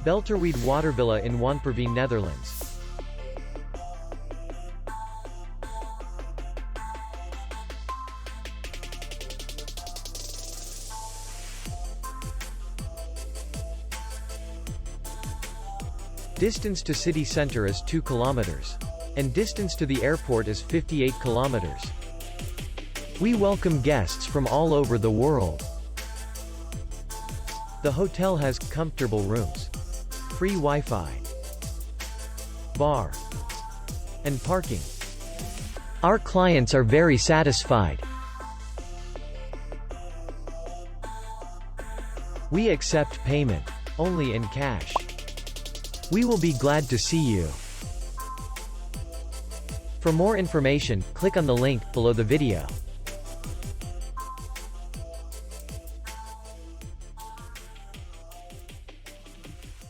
Belterwiede Watervilla in Wanneperveen, Netherlands. Distance to city center is 2 kilometers. And distance to the airport is 58 kilometers. We welcome guests from all over the world. The hotel has comfortable rooms, free Wi-Fi, bar, and parking. Our clients are very satisfied. We accept payment only in cash. We will be glad to see you. For more information, click on the link below the video.